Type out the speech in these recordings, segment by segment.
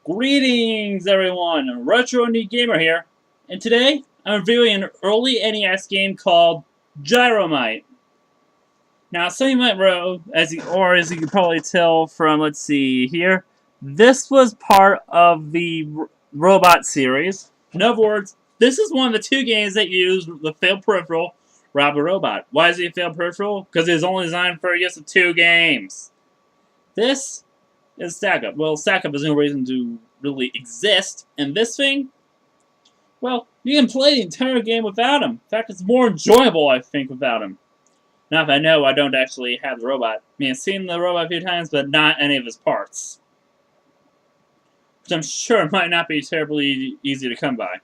Greetings, everyone! RetroIndieGamer here, and today I'm reviewing an early NES game called Gyromite. Now, some of you might know, as you can probably tell from, let's see here, this was part of the Robot series. In other words, this is one of the two games that used the failed peripheral, R.O.B. Why is it a failed peripheral? Because it was only designed for use of two games. This is Stack Up. Well, Stack Up has no reason to really exist, and this thing, well, you can play the entire game without him. In fact, it's more enjoyable, I think, without him. Now, if I know I don't actually have the robot. I mean, I've seen the robot a few times, but not any of his parts. Which I'm sure might not be terribly easy to come by.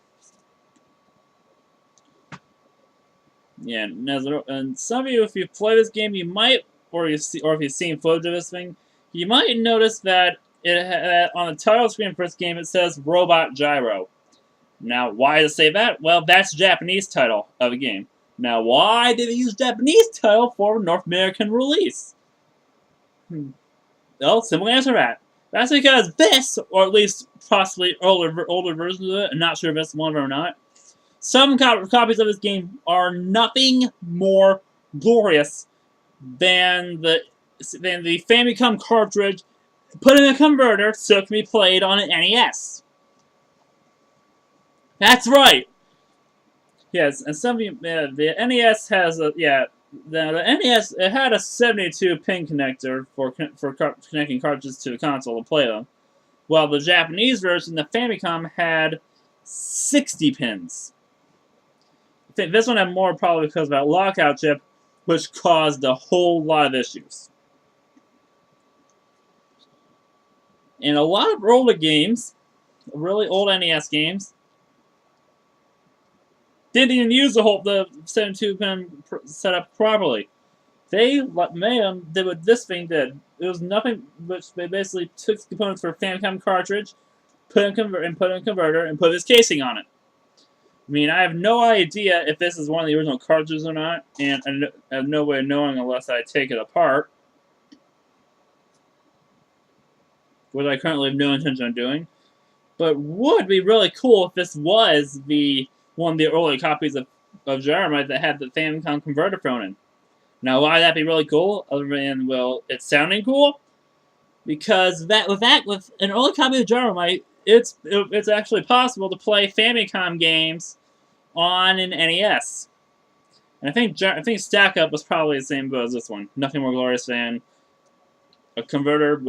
Yeah, and some of you, if you play this game, you might, or if you've seen footage of this thing, you might notice that on the title screen for this game it says Robot Gyro. Now, why does it say that? Well, that's the Japanese title of the game. Now, why did they use Japanese title for North American release? Well, simple answer to that. That's because this, or at least possibly older versions of it, I'm not sure if it's one of them or not, some copies of this game are nothing more glorious than the Famicom cartridge put in a converter so it can be played on an NES. That's right! Yes, and some of you, the NES has a, the NES, it had a 72-pin connector for connecting cartridges to the console to play them, while the Japanese version, the Famicom, had 60 pins. I think this one had more probably because of that lockout chip, which caused a whole lot of issues. In a lot of older games, really old NES games, didn't even use the 72-pin setup properly. They did what this thing did. It was nothing but they basically took the components for a Famicom cartridge, put in a converter, and put this casing on it. I mean, I have no idea if this is one of the original cartridges or not, and I have no way of knowing unless I take it apart, which I currently have no intention of doing. But would be really cool if this was one of the early copies of Gyromite that had the Famicom converter thrown in. Now, why would that be really cool? Other than, well, it's sounding cool, because with an early copy of Gyromite, it's actually possible to play Famicom games on an NES. And I think Stack Up was probably the same boat as this one. Nothing more glorious than a converter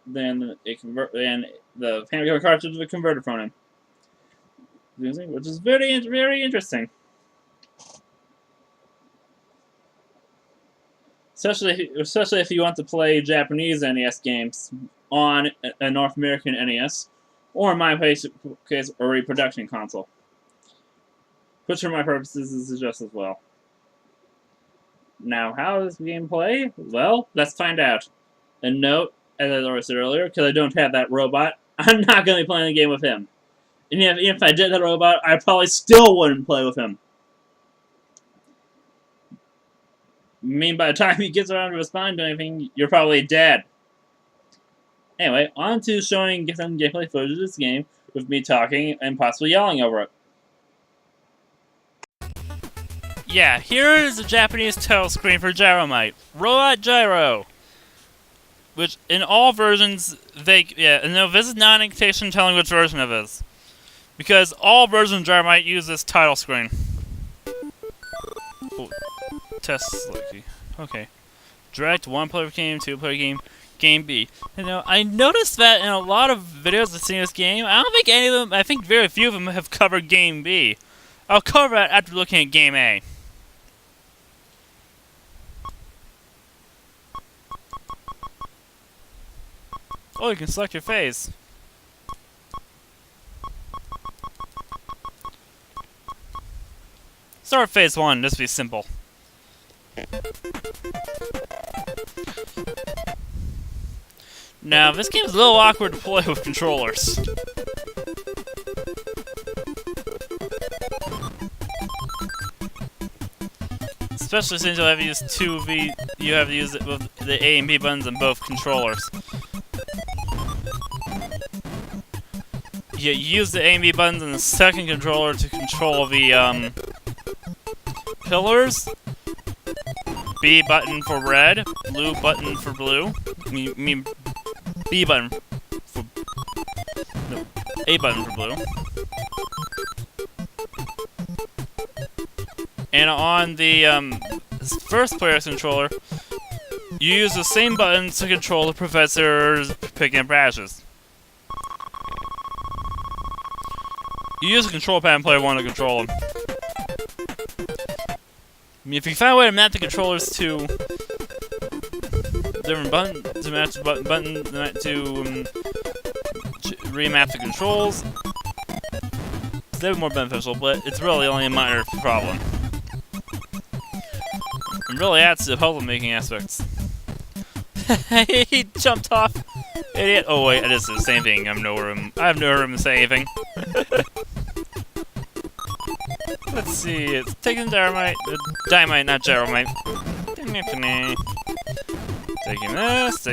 than the Famicom cartridge with a converter thrown in, which is very interesting. Especially if you want to play Japanese NES games on a North American NES, or in my case, a reproduction console. Which for my purposes is just as well. Now, how does the game play? Well, let's find out. And note, as I already said earlier, because I don't have that robot, I'm not going to be playing the game with him. And if I did have a robot, I probably still wouldn't play with him. I mean, by the time he gets around to respond to anything, you're probably dead. Anyway, on to showing some gameplay footage of this game with me talking and possibly yelling over it. Yeah, here is the Japanese title screen for Gyromite. Robot Gyro! Which, in all versions, and no, this is not an indication telling which version of it is. Because all versions of Gyromite use this title screen. Oh, test slightly. Okay. Direct, one-player game, two-player game, game B. You know, I noticed that in a lot of videos I've seen this game, I don't think any of them, I think very few of them have covered game B. I'll cover that after looking at game A. Oh, you can select your phase. Start phase 1, this will be simple. Now, this game is a little awkward to play with controllers. Especially since you'll have to use you have to use it with the A and B buttons on both controllers. you use the A and B buttons and the second controller to control the pillars. B button for red, blue button for blue. I mean B button for no, A button for blue. And on the first player's controller, you use the same buttons to control the professors picking up ashes. You use the control pad in player 1 to control them. I mean, if you find a way to map the controllers to different buttons, to match the button to remap the controls, it's a bit more beneficial, but it's really only a minor problem. It really adds to the puzzle-making aspects. He jumped off! Idiot! Oh wait, I just did the same thing. I have no room to say anything. Let's see, it's taking Gyromite. Dynamite, not Gyromite. Taking this.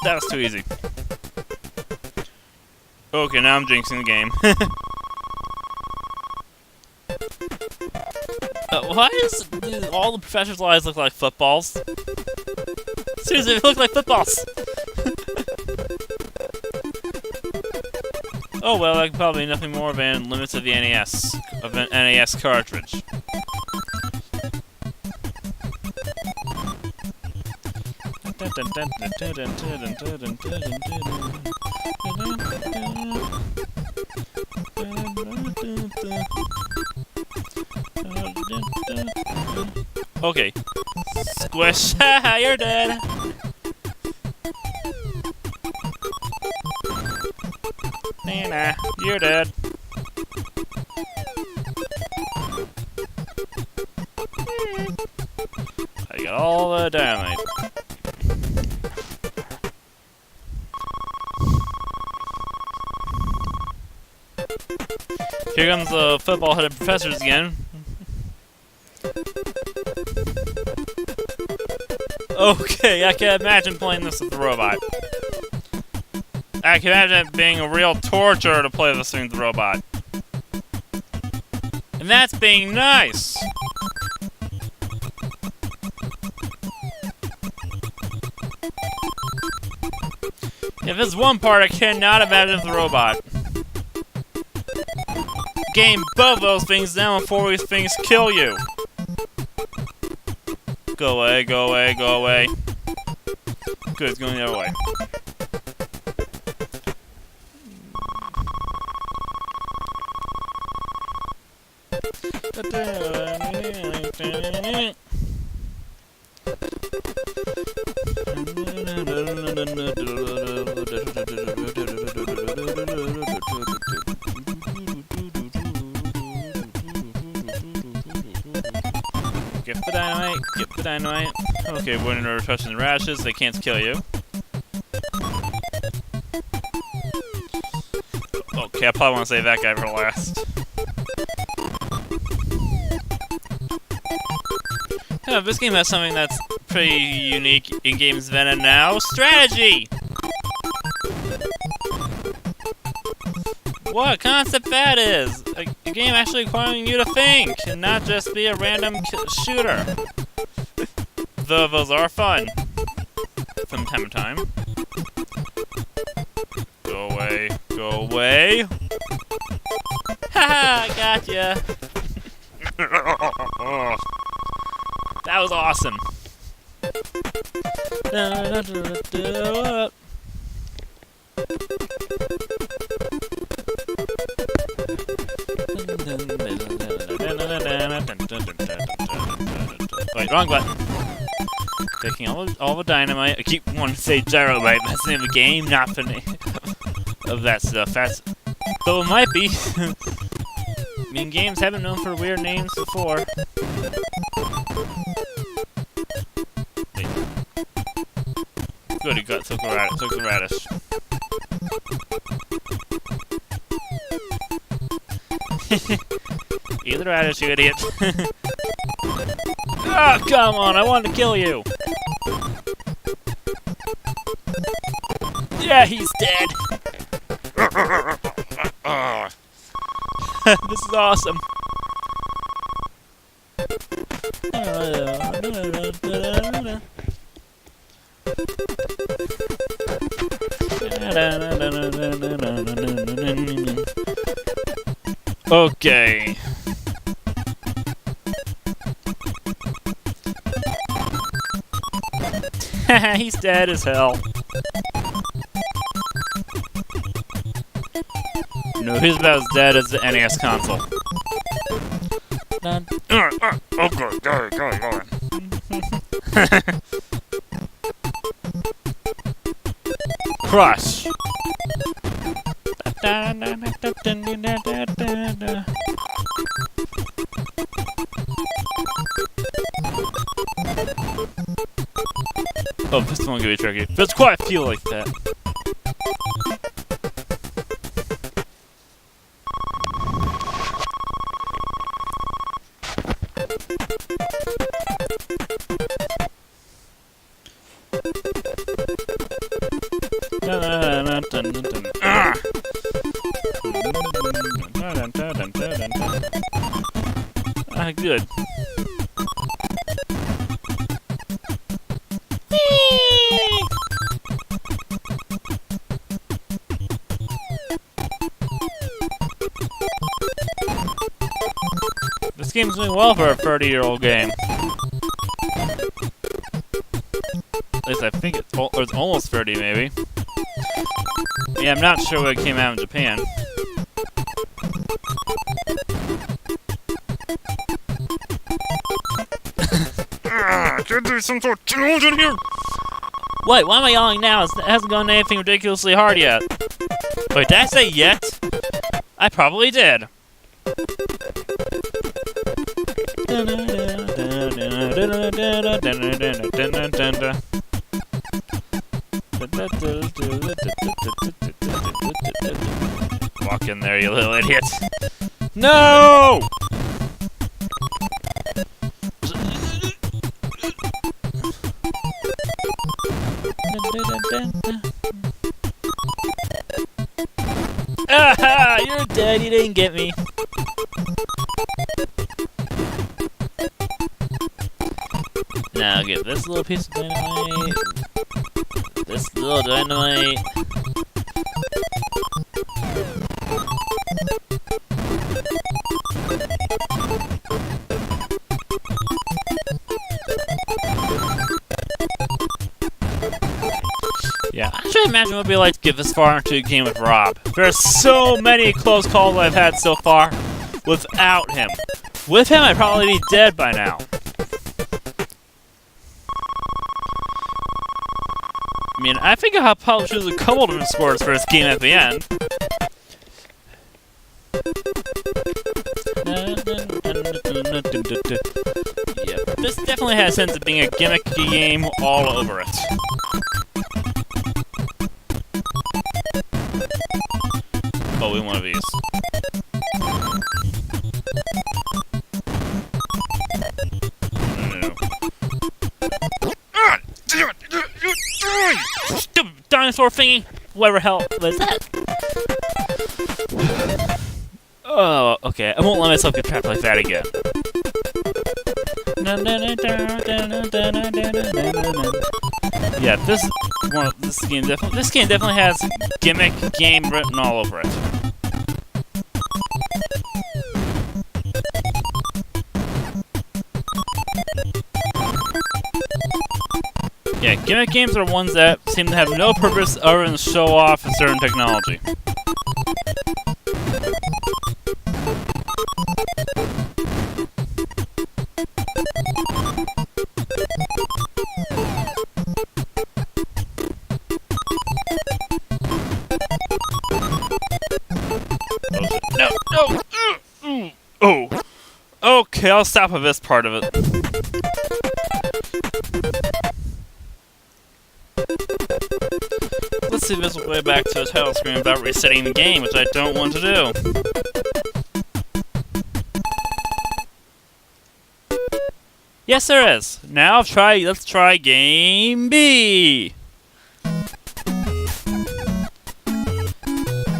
That was too easy. Okay, now I'm jinxing the game. Why do all the professor's lives look like footballs? Seriously, they look like footballs! Oh well, that could probably be nothing more than limits of the NES, of an NES cartridge. Okay. Squish! Haha, you're dead! Nah, you're dead. I got all the dynamite. Here comes the football-headed professors again. Okay, I can imagine playing this with the robot. I can imagine it being a real torture to play this thing with the robot. And that's being nice! If there's one part I cannot imagine with the robot. Game both those things down before these things kill you. Go away, go away, go away. Good, it's going the other way. Get the dynamite, get the dynamite. Okay, when you're touching the radishes, they can't kill you. Okay, I probably want to save that guy for last. Yeah, this game has something that's pretty unique in games then and now. Strategy! What a concept that is! A game actually requiring you to think, and not just be a random shooter. Though those are fun. From time to time. Go away. Go away! Haha! Gotcha! That was awesome! Wait, wrong button. Taking all the dynamite. I keep wanting to say Gyromite. That's the name of the game, not the name of that stuff. That's though it might be. I mean, games haven't known for weird names before. Wait. Good, he took the radish. Eat the radish, you idiot. Oh, come on, I wanted to kill you. Yeah, he's dead. This is awesome. Okay. He's dead as hell. No, he's about as dead as the NES console. Okay, go. Crush. Oh, this one could be tricky. But it's quite feel like that. Good. This game's doing well for a 30-year-old game. At least I think it's almost 30, maybe. Yeah, I'm not sure when it came out in Japan. Can't do some sort of challenge in here! Wait, why am I yelling now? It hasn't gone anything ridiculously hard yet. Wait, did I say yet? I probably did. Walk in there, you little idiot. No! Aha! You're dead, you didn't get me. Now I'll get this little piece of dynamite. This little dynamite. Yeah, I should imagine what it'd be like to get this far into a game with Rob. There are so many close calls I've had so far without him. With him, I'd probably be dead by now. I mean, I think I'll probably choose a couple different scores for this game at the end. Yeah, this definitely has a sense of being a gimmicky game all over it. Oh, we want one of these. Stupid dinosaur thingy! Whatever hell was that? Oh, okay. I won't let myself get trapped like that again. Yeah, this game definitely has gimmick game written all over it. Yeah, gimmick games are ones that seem to have no purpose other than to show off a certain technology. No! Oh! Okay, I'll stop with this part of it. Let's see if this will way back to the title screen without resetting the game, which I don't want to do. Yes, there is. Now let's try game B.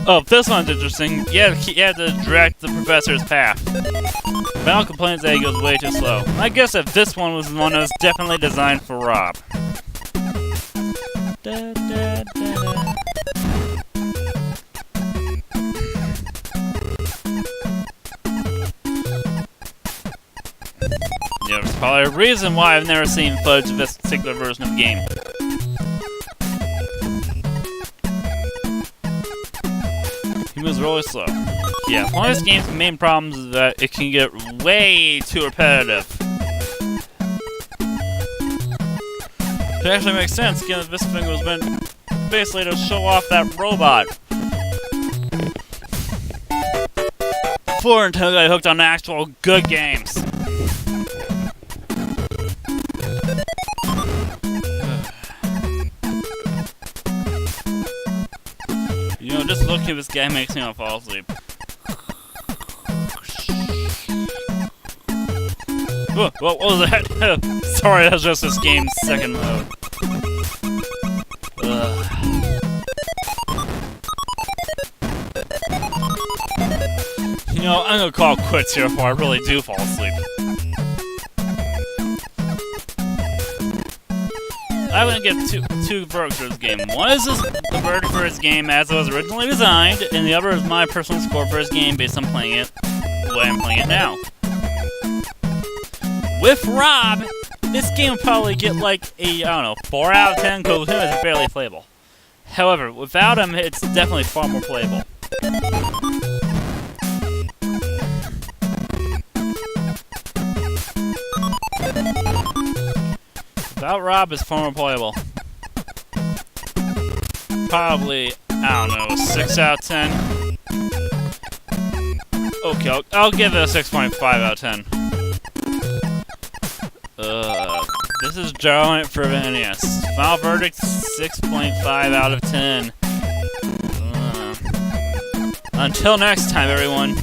Oh, this one's interesting. Yeah, he had to direct the professor's path. Val complains that he goes way too slow. I guess that this one was one that was definitely designed for Rob. Da, da, da. Yeah, there's probably a reason why I've never seen footage of this particular version of the game. He moves really slow. Yeah, one of this game's main problems is that it can get way too repetitive. It actually makes sense, given that this thing was meant basically to show off that robot. Before until I got hooked on actual good games. You know, just looking at this guy makes me want to fall asleep. Whoa, what was that? Sorry, that was just this game's second mode. You know, I'm gonna call it quits here before I really do fall asleep. I'm gonna give two verdicts for this game. One is the verdict for this game as it was originally designed, and the other is my personal score for this game based on playing it the way I'm playing it now. With Rob, this game would probably get like a, I don't know, 4 out of 10, because with him it's barely playable. However, without him, it's definitely far more playable. Without Rob, it's far more playable. Probably, I don't know, 6 out of 10. Okay, I'll give it a 6.5 out of 10. This is Gyromite for the NES. Final verdict, 6.5 out of 10. Until next time, everyone.